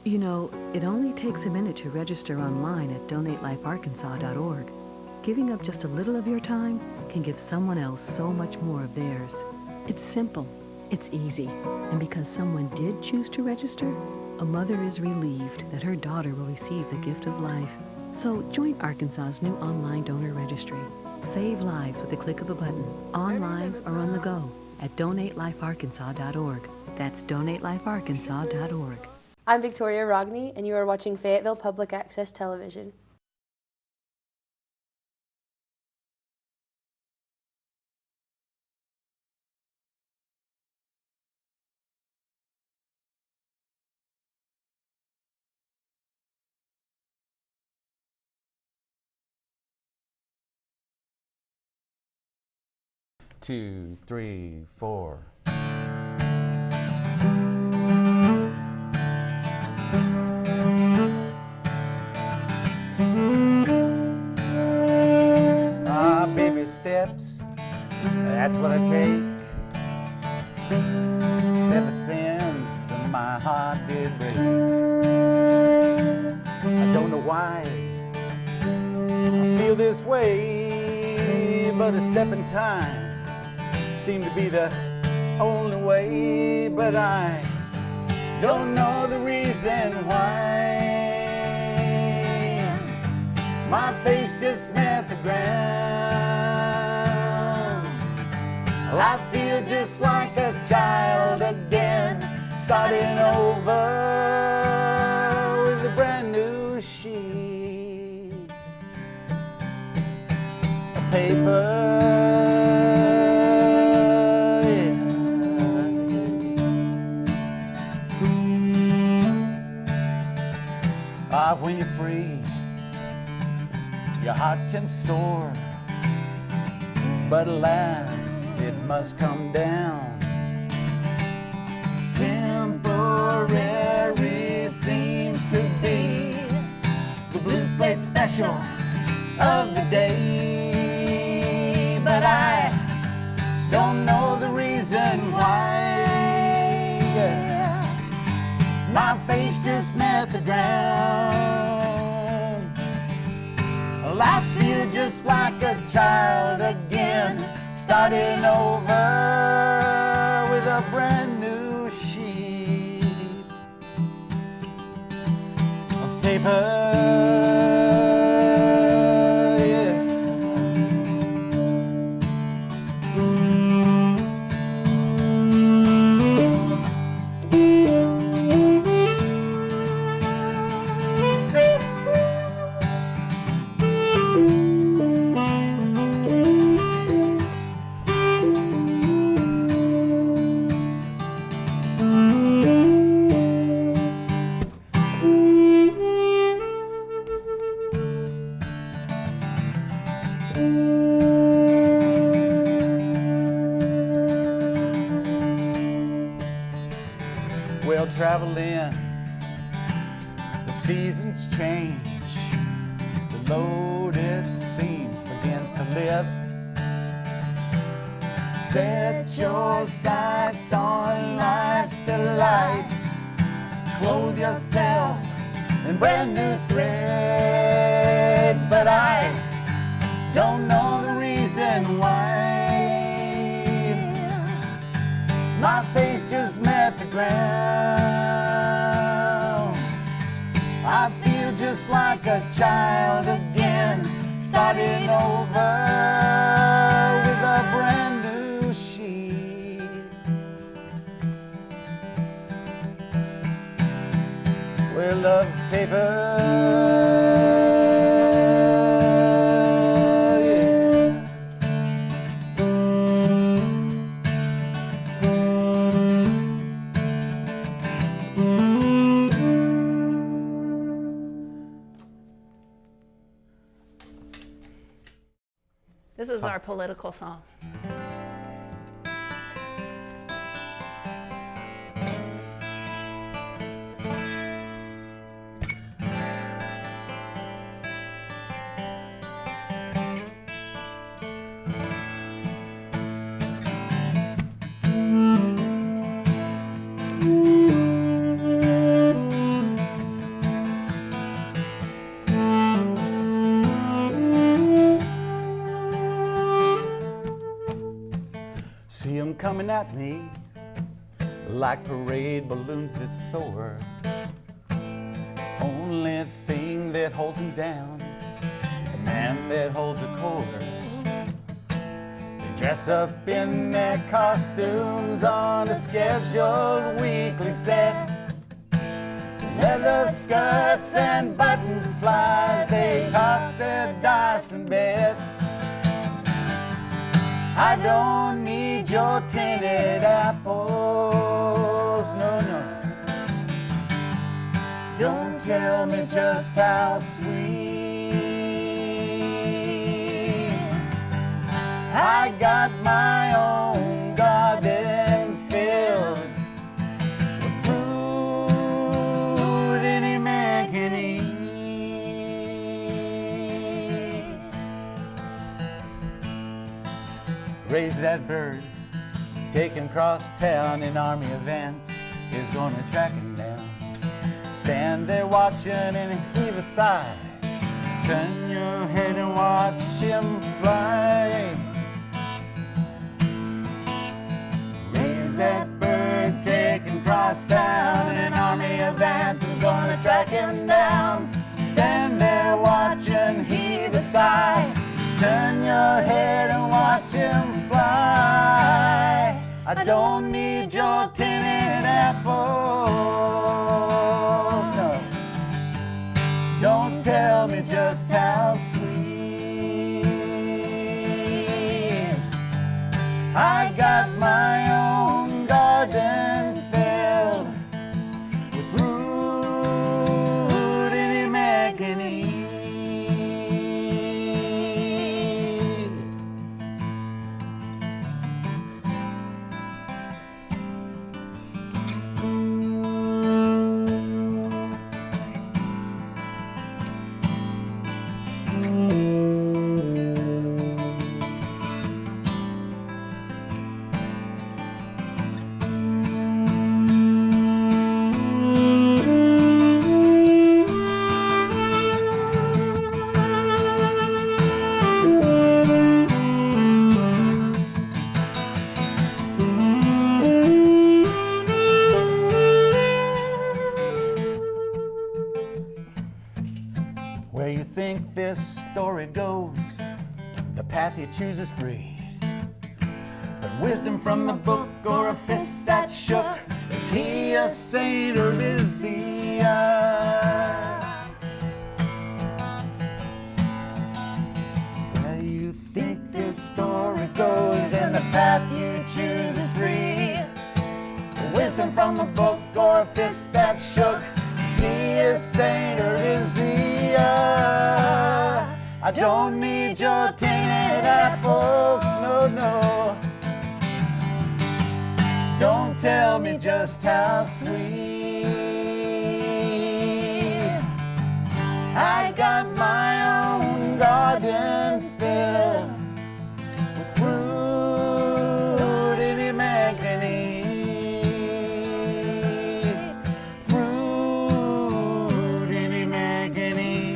You know, it only takes a minute to register online at donatelifearkansas.org. Giving up just a little of your time can give someone else so much more of theirs. It's simple, it's easy, and because someone did choose to register, a mother is relieved that her daughter will receive the gift of life. So join Arkansas's new online donor registry. Save lives with the click of a button, online or on the go, at donatelifearkansas.org. That's donatelifearkansas.org. I'm Victoria Rogney, and you are watching Fayetteville Public Access Television. Two, three, four. Baby steps, that's what I take. Ever since my heart did break. I don't know why I feel this way, but a step in time seemed to be the only way. But I don't know the reason why. My face just met the ground. Well, I feel just like a child again, starting over with a brand new sheet of paper. When you're free, your heart can soar, but alas, it must come down. Temporary seems to be the blue plate special of the day, but I don't know the reason why. My face just met the ground. Well, I feel just like a child again, starting over with a brand new sheet of paper. Well, traveling, the seasons change. The load, it seems, begins to lift. Set your sights on life's delights. Clothe yourself in brand new threads. But I don't know the reason why. My face just met the ground. I feel just like a child again, starting over with a brand new sheet. Well, of paper. This is our political song. coming at me like parade balloons that soar. Only thing that holds them down is the man that holds the course. They dress up in their costumes on a scheduled weekly set. Leather skirts and button flies, they toss their dice and bet. I don't need your tinted apples, no, no. Don't tell me just how sweet. I got my own garden filled with fruit any man can eat. Raise that bird, take him cross town in army events, is gonna track him down. Stand there watching and heave a sigh. Turn your head and watch him fly. Raise that bird, take him cross town in army advance, is gonna track him down. Stand there watching, heave a sigh. Turn your head and watch him fly. I don't need your tinted apples, no. Don't tell me just how sweet. I got my own garden filled with fruit any man can eat. Where you think this story goes, the path you choose is free. But wisdom from the book or a fist that shook, is he a saint or is he where you think this story goes and the path you choose is free. Wisdom from the book or a fist that shook, is he a saint or is he I don't need your tinted apples, no, no. Don't tell me just how sweet. I got my own garden filled with fruit any man can eat. Fruit any man can eat.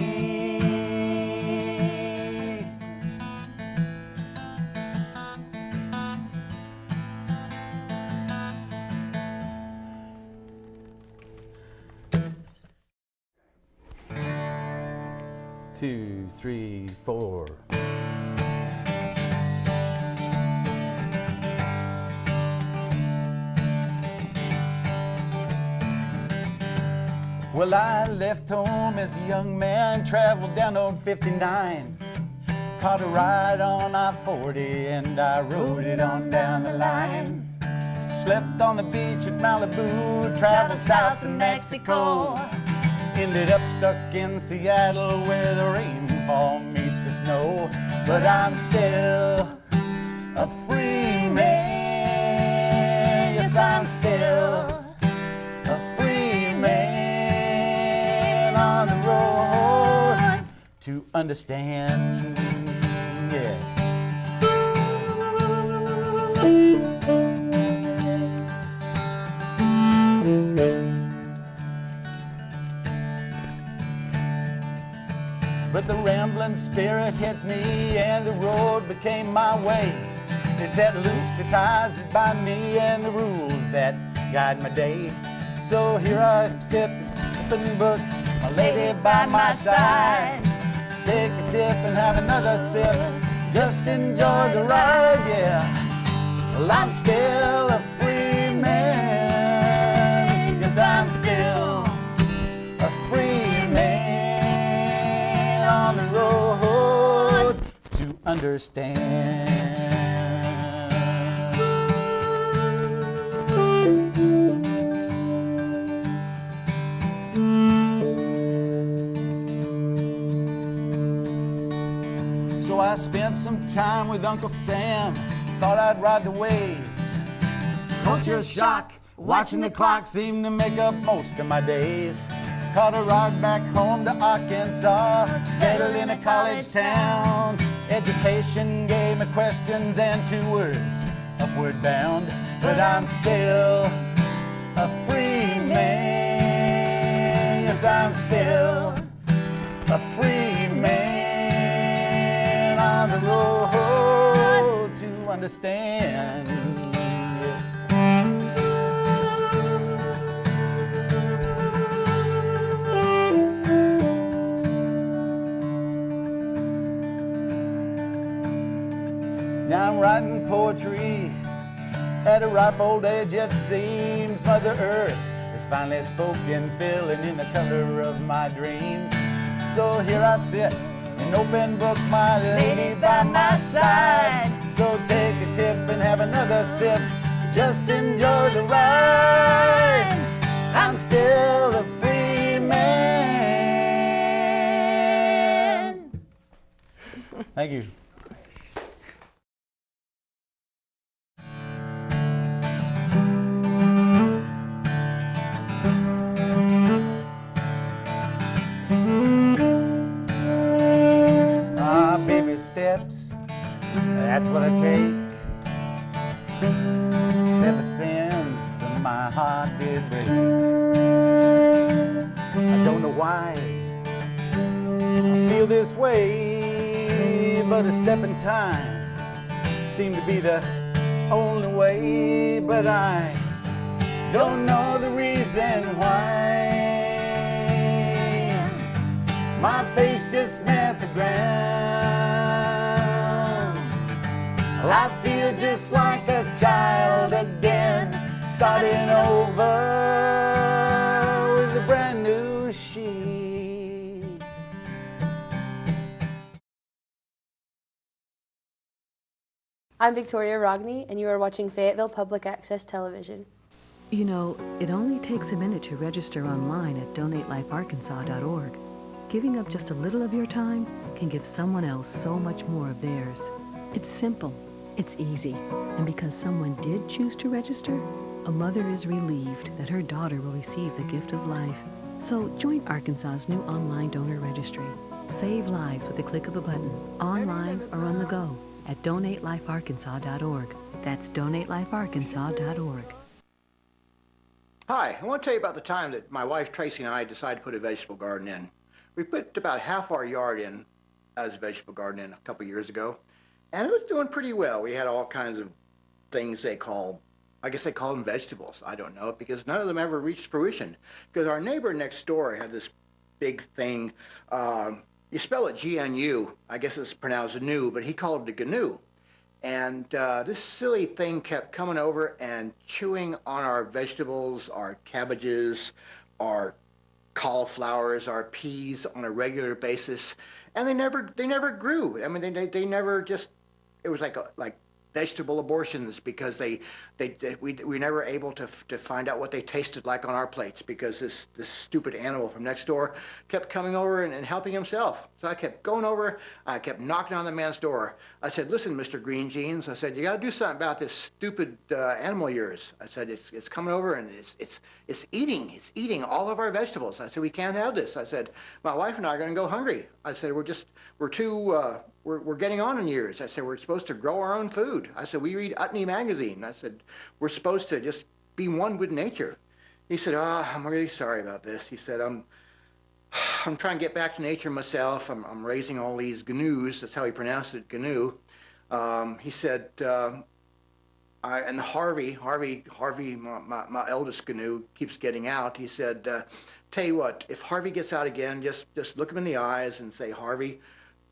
Two, three, four. Well, I left home as a young man, traveled down on 59, caught a ride on I-40 and I rode it on down the line. Slept on the beach at Malibu, traveled south to Mexico, ended up stuck in Seattle where the rainfall meets the snow. But I'm still a free man. Yes, I'm still a free man on the road to understand. Yeah. But the rambling spirit hit me and the road became my way. They set loose the ties that bind me and the rules that guide my day. So here I sit, open book, my lady by my side. Take a dip and have another sip, just enjoy the ride, yeah. Well, I'm still a free man. Yes, I'm still a free man on the road to understand. So I spent some time with Uncle Sam, thought I'd ride the waves. Culture shock, watching the clock seemed to make up most of my days. Caught a ride back home to Arkansas, settled in a college town. Education gave me questions and 2 words, upward bound. But I'm still a free man. Yes, I'm still a free man on the road to understand. Now I'm writing poetry at a ripe old age, it seems. Mother Earth has finally spoken, filling in the color of my dreams. So here I sit, an open book, my lady by my side. So take a tip and have another sip, just enjoy the ride. I'm still a free man. Thank you. Baby steps, that's what I take. Ever since my heart did break, I don't know why I feel this way, but a step in time seemed to be the only way. But I don't know the reason why. My face just met the ground. Well, I feel just like a child again, starting over with a brand new sheet. I'm Victoria Rogney, and you are watching Fayetteville Public Access Television. You know, it only takes a minute to register online at donatelifearkansas.org. Giving up just a little of your time can give someone else so much more of theirs. It's simple, it's easy, and because someone did choose to register, a mother is relieved that her daughter will receive the gift of life. So join Arkansas's new online donor registry. Save lives with the click of a button, online or on the go, at donatelifearkansas.org. That's donatelifearkansas.org. Hi, I want to tell you about the time that my wife Tracy and I decided to put a vegetable garden in. We put about half our yard in as a vegetable garden in a couple years ago, and it was doing pretty well. We had all kinds of things I guess they call them vegetables. I don't know, because none of them ever reached fruition. Because our neighbor next door had this big thing, you spell it G-N-U, I guess it's pronounced new, but he called it a GNU. And this silly thing kept coming over and chewing on our vegetables, our cabbages, our cauliflowers, our peas on a regular basis, and they never grew. I mean, they never just. It was like vegetable abortions, because we were never able to find out what they tasted like on our plates, because this stupid animal from next door kept coming over and helping himself. So I kept going over, I kept knocking on the man's door. I said, "Listen, Mr. Green Jeans," I said, "you got to do something about this stupid animal of yours." I said, it's coming over and it's eating all of our vegetables." I said, "We can't have this." I said, "My wife and I are going to go hungry." I said, we're getting on in years." I said, "We're supposed to grow our own food." I said, "We read Utney magazine." I said, "We're supposed to just be one with nature." He said, I'm really sorry about this." He said, I'm trying to get back to nature myself. I'm raising all these GNUs." That's how he pronounced it, GNU. He said, and Harvey, my eldest canoe keeps getting out. He said, tell you what, if Harvey gets out again, just look him in the eyes and say, Harvey,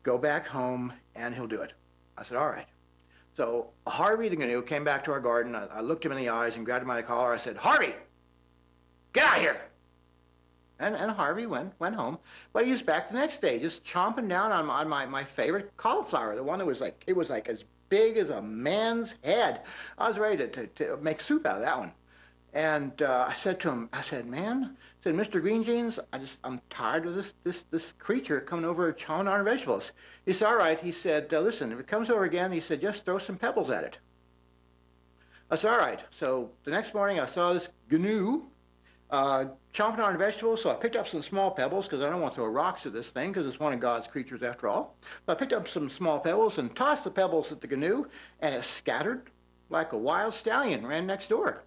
go back home, and he'll do it. I said, all right. So Harvey the canoe came back to our garden. I looked him in the eyes and grabbed him by the collar. I said, Harvey, get out of here. And Harvey went home. But he was back the next day, just chomping down on my favorite cauliflower, the one that was like, it was like as big as a man's head. I was ready to make soup out of that one. And I said to him, I said, man, I said, Mr. Green Jeans, I'm tired of this creature coming over chowing on our vegetables. He said, all right. He said, listen, if it comes over again, he said, just throw some pebbles at it. I said, all right. So the next morning I saw this gnu chomping on vegetables, so I picked up some small pebbles because I don't want to throw rocks at this thing because it's one of God's creatures after all. So I picked up some small pebbles and tossed the pebbles at the gnu, and it scattered like a wild stallion, ran next door.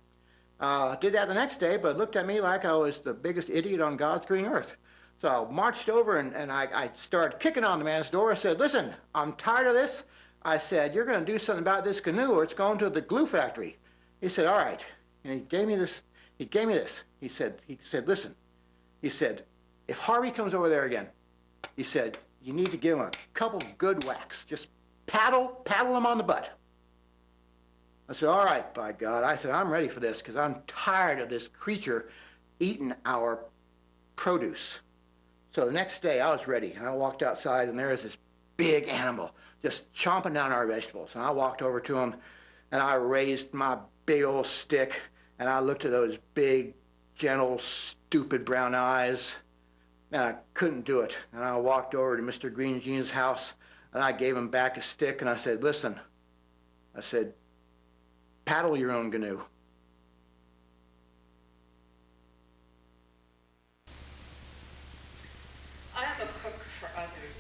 Did that the next day, but looked at me like I was the biggest idiot on God's green earth. So I marched over and I started kicking on the man's door. I said, listen, I'm tired of this. I said, you're going to do something about this canoe or it's going to the glue factory. He said, all right. And he gave me this. He said, listen. He said, if Harvey comes over there again, he said, you need to give him a couple good whacks. Just paddle him on the butt. I said, all right, by God. I said, I'm ready for this because I'm tired of this creature eating our produce. So the next day I was ready and I walked outside and there was this big animal just chomping down our vegetables. And I walked over to him and I raised my big old stick and I looked at those big, gentle, stupid brown eyes and I couldn't do it. And I walked over to Mr. Green Jeans' house and I gave him back a stick and I said, listen, I said, paddle your own canoe. I am a cook for others,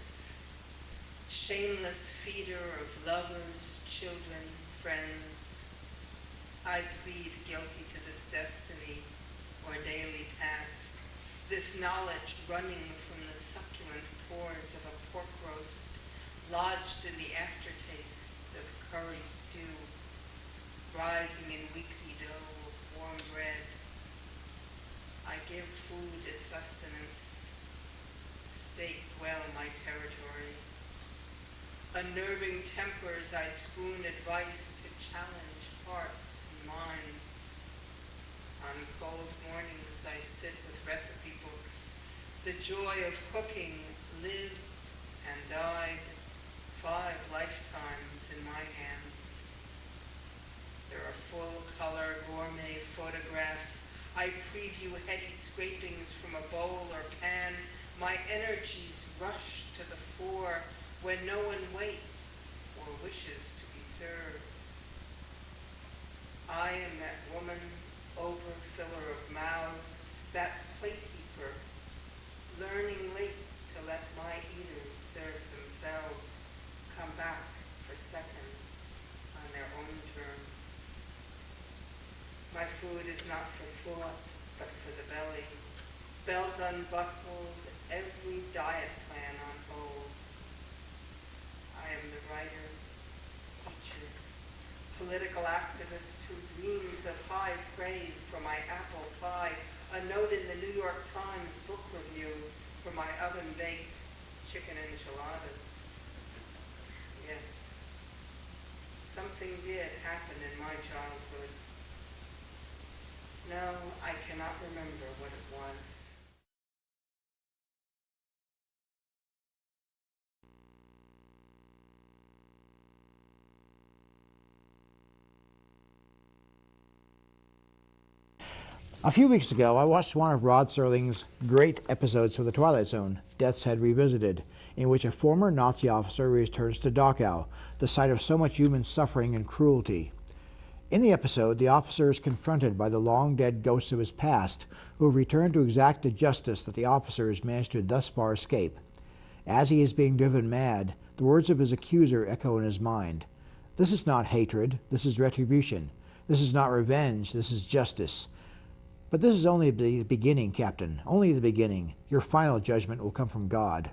shameless feeder of lovers, children, friends. I plead guilty to this destiny or daily task, this knowledge running from the succulent pores of a pork roast, lodged in the aftertaste of curry stew, rising in weekly dough of warm bread. I give food as sustenance, stake well my territory. Unnerving tempers I spoon advice to challenge hearts and minds. On cold mornings I sit with recipe books, the joy of cooking lived and died 5 lifetimes in my hands. There are full-color gourmet photographs. I preview heady scrapings from a bowl or pan. My energies rush to the fore when no one waits or wishes to be served. I am that woman, overfiller of mouths, that plate heaper, learning late to let my eaters serve themselves, come back for seconds on their own terms. My food is not for thought, but for the belly. Belt unbuckled, every diet plan on hold. I am the writer, teacher, political activist who dreams of high praise for my apple pie, a note in the New York Times book review for my oven-baked chicken enchiladas. Yes, something did happen in my childhood. No, I cannot remember what it was. A few weeks ago, I watched one of Rod Serling's great episodes for The Twilight Zone, Death's Head Revisited, in which a former Nazi officer returns to Dachau, the site of so much human suffering and cruelty. In the episode, the officer is confronted by the long-dead ghosts of his past, who have returned to exact the justice that the officer has managed to thus far escape. As he is being driven mad, the words of his accuser echo in his mind. This is not hatred, this is retribution. This is not revenge, this is justice. But this is only the beginning, Captain, only the beginning. Your final judgment will come from God.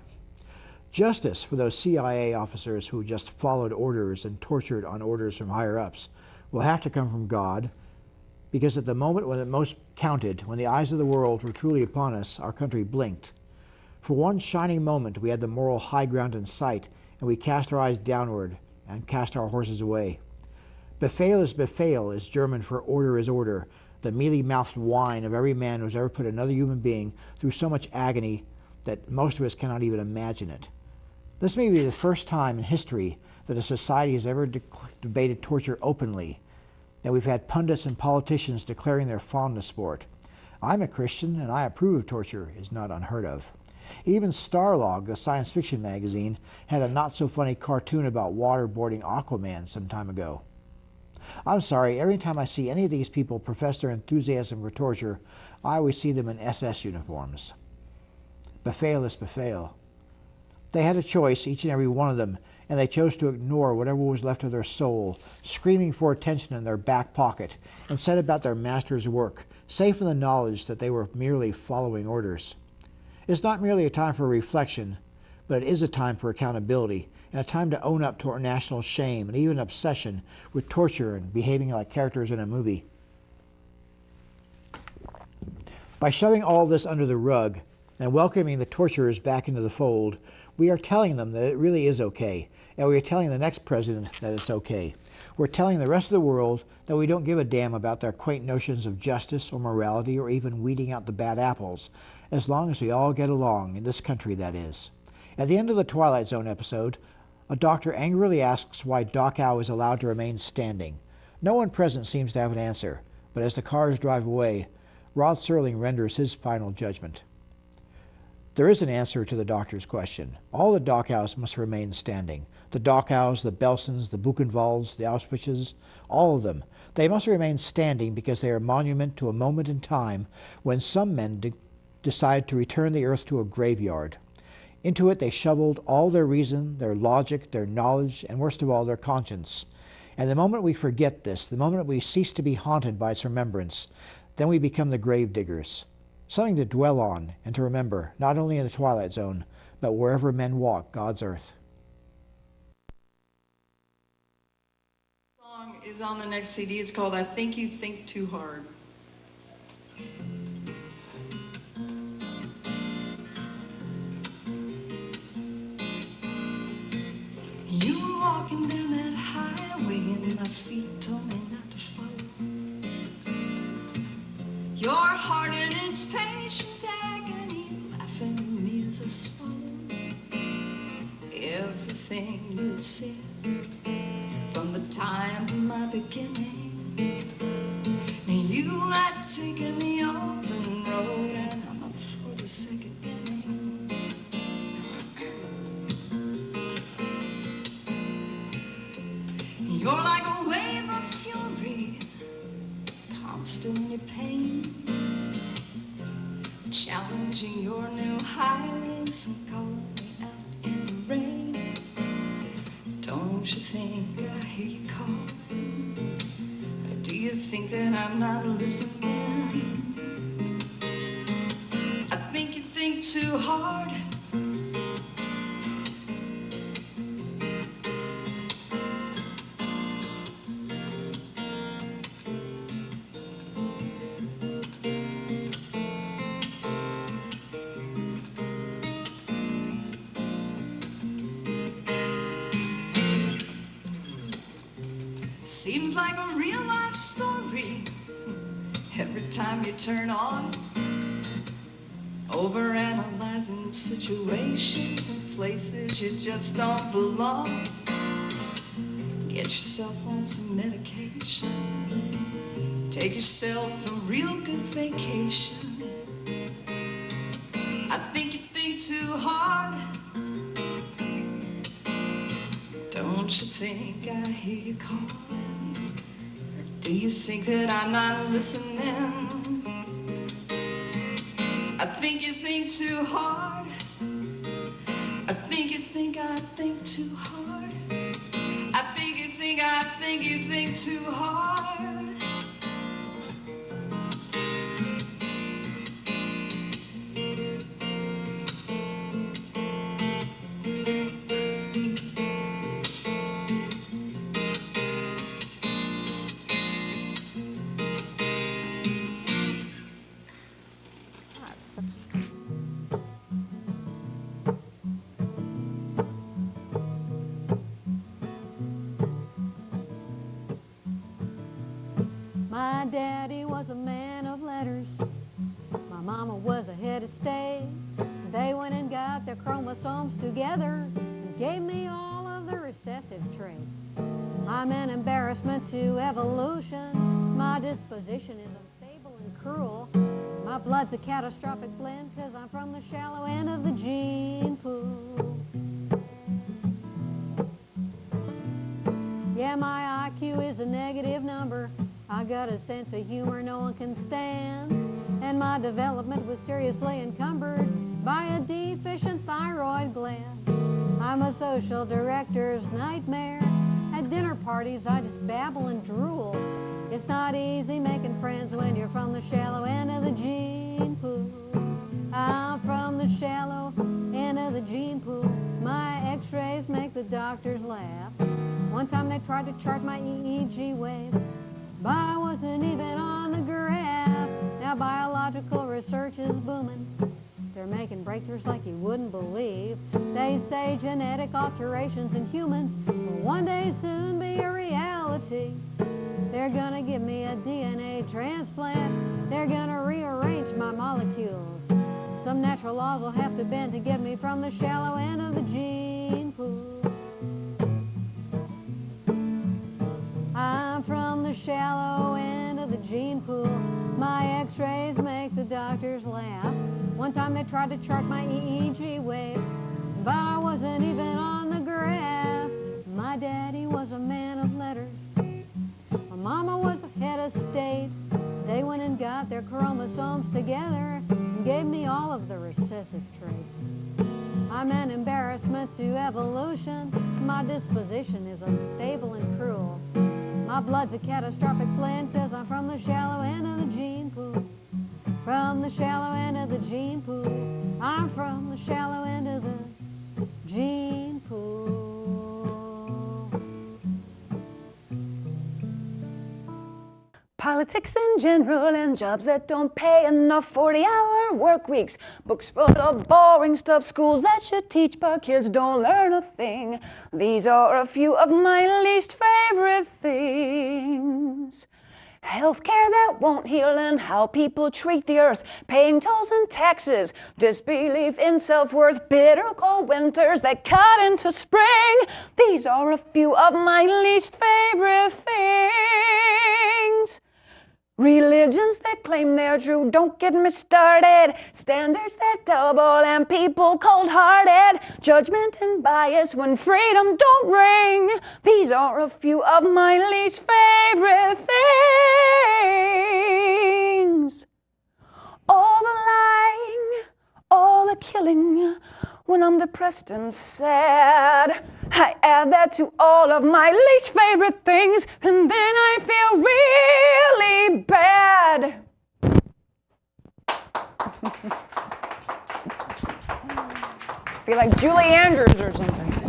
Justice for those CIA officers who just followed orders and tortured on orders from higher-ups will have to come from God, because at the moment when it most counted, when the eyes of the world were truly upon us, our country blinked. For one shining moment we had the moral high ground in sight, and we cast our eyes downward and cast our horses away. Befehl is German for order is order, the mealy-mouthed whine of every man who has ever put another human being through so much agony that most of us cannot even imagine it. This may be the first time in history that a society has ever debated torture openly, that we've had pundits and politicians declaring their fondness for it. I'm a Christian and I approve of torture is not unheard of. Even Starlog, the science fiction magazine, had a not-so-funny cartoon about waterboarding Aquaman some time ago. I'm sorry, every time I see any of these people profess their enthusiasm for torture, I always see them in SS uniforms. Befehl ist Befehl. They had a choice, each and every one of them, and they chose to ignore whatever was left of their soul, screaming for attention in their back pocket, and set about their master's work, safe in the knowledge that they were merely following orders. It's not merely a time for reflection, but it is a time for accountability, and a time to own up to our national shame and even obsession with torture and behaving like characters in a movie. By shoving all this under the rug and welcoming the torturers back into the fold, we are telling them that it really is okay, and we are telling the next president that it's okay. We're telling the rest of the world that we don't give a damn about their quaint notions of justice or morality or even weeding out the bad apples, as long as we all get along, in this country, that is. At the end of the Twilight Zone episode, a doctor angrily asks why Dachau is allowed to remain standing. No one present seems to have an answer, but as the cars drive away, Rod Serling renders his final judgment. There is an answer to the doctor's question. All the Dachaus must remain standing. The Dachaus, the Belsons, the Buchenwalds, the Auschwitzes, all of them. They must remain standing because they are a monument to a moment in time when some men decided to return the earth to a graveyard. Into it they shoveled all their reason, their logic, their knowledge, and worst of all, their conscience. And the moment we forget this, the moment we cease to be haunted by its remembrance, then we become the grave diggers. Something to dwell on and to remember, not only in the Twilight Zone, but wherever men walk God's earth. The song is on the next CD. It's called I Think You Think Too Hard. You were walking down that highway and my feet told me not to follow. Your heart in its patient agony, laughing at me as I swallowed everything you'd said from the time of my beginning. You had taken the open road and I'm up for the second inning. You're like a wave of fury, constant in your pain, challenging your new highways and calling me out in the rain. Don't you think I hear you calling? Or do you think that I'm not listening? I think you think too hard. Seems like a real life story every time you turn on, overanalyzing situations and places you just don't belong. Get yourself on some medication, take yourself a real good vacation. I think you think too hard. Don't you think I hear you calling? Or do you think that I'm not listening? I think you think too hard. I think you think I think too hard. I think you think too hard. chromosomes together and gave me all of the recessive traits. I'm an embarrassment to evolution. My disposition is unstable and cruel. My blood's a catastrophic blend, 'cause I'm from the shallow end of the gene pool. Yeah, my IQ is a negative number. I got a sense of humor no one can stand. And my development was seriously encumbered by a deficient thyroid gland. I'm a social director's nightmare. At dinner parties, I just babble and drool. It's not easy making friends when you're from the shallow end of the gene pool. I'm from the shallow end of the gene pool. My x-rays make the doctors laugh. One time they tried to chart my EEG waves, but I wasn't even on the graph. Now biological research is booming. They're making breakthroughs like you wouldn't believe. They say genetic alterations in humans will one day soon be a reality. They're gonna give me a DNA transplant. They're gonna rearrange my molecules. Some natural laws will have to bend to get me from the shallow end of the gene pool. I'm from the shallow end of the gene pool. My x-rays make the doctors laugh. One time they tried to chart my EEG waves, but I wasn't even on the graph. My daddy was a man of letters. My mama was a head of state. They went and got their chromosomes together and gave me all of the recessive traits. I'm an embarrassment to evolution. My disposition is unstable and cruel. My blood's a catastrophic blend, 'cause I'm from the shallow end of the gene pool. From the shallow end of the gene pool. I'm from the shallow end of the gene pool. Politics in general and jobs that don't pay enough, 40-hour work weeks, books full of boring stuff, schools that should teach but kids don't learn a thing. These are a few of my least favorite things. Healthcare that won't heal and how people treat the earth, paying tolls and taxes, disbelief in self-worth, bitter cold winters that cut into spring. These are a few of my least favorite things. Religions that claim they're true, don't get me started. Standards that double and people cold-hearted. Judgment and bias when freedom don't ring. These are a few of my least favorite things. All the lying, all the killing. When I'm depressed and sad, I add that to all of my least favorite things, and then I feel really bad. I feel like Julie Andrews or something.